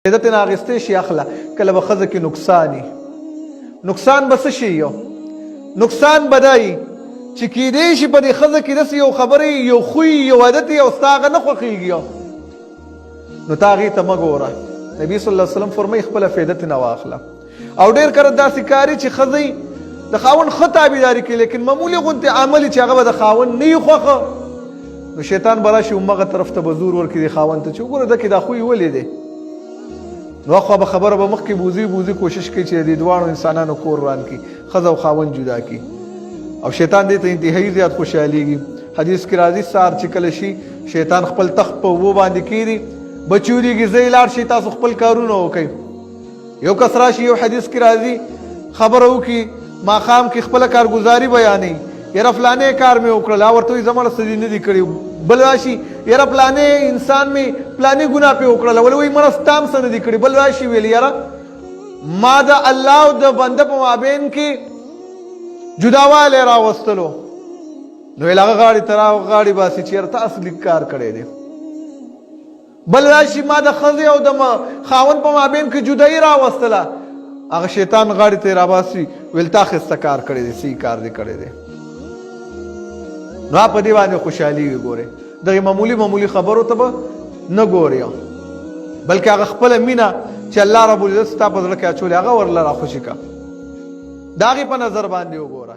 عزت نه اخیستې شي اخله کله به ښځه کې نقصان به څه شي یو نقصان بدایي چې کیدای شي په دې ښځه کې داسې یو خبرې یو خوی یو عادت یو ستا هغه نه خوښېږي نو تا هغې ته مه ګوره نبي صلی الله علیه وسلم فرمایي خپله فایده ترې نه واخله او ډېر کله داسې کاري چې ښځی د خاوند ښه تابعداري کوي لیکن معمولي غوندې عمل چې هغه به د خاوند نه وي خوښه نو شیطان به راشي همغه طرف ته به زور ورکړي د خاوند ته چې وګوره ده کې دا خوی ولې دی نو خو به خبره به مخکې بوزي کوشش کوي چې د دواړو انسانانو کور وران کړي ښځه او خاوند جدا کړي او شیطان دې ته انتهایی زیات خوشحالېږي حدیث کې راځي سهار چې کله شي شیطان خپل تخت په اوبو باندې کېږدي بچي ولیږي ځای لاړ شي تاسو خپل کارونه وکئ یو کس راشي یو حدیث کې راځي خبره وکړي ماښام کې خپله کارګزاري بیانوي یاره فلانې کار مې وکړل ورته وایي زما څه دې نه دي کړي بل راشي یاره فلانې انسان مې فلانې ګناه پې وکړله ولې وایي مړه ستا هم څه نه دي کړي بل راشي ویل یاره ما د الله او د بنده په مابین کې جداوالی راوستلو نو ویل هغه غاړې ته غاړې باسي چې یاره ته اصلي کار کړی دی بل راشي ما د ښځې او د خاوند په مابین کې جدایي راوستله هغه شیطان غاړې ته یې راباسي ویل تا ښایسته کار کړی دی صحیح کار دی کړی دی نو په دې باندې خوشحالېږي ګورې دغې معمولي خبرو ته به نه ګورې بلکې هغه خپله مینه چې الله رب العزت ستا په زړه کې اچولې هغه ورله راخوشي که د هغې په نظر باندې وګوره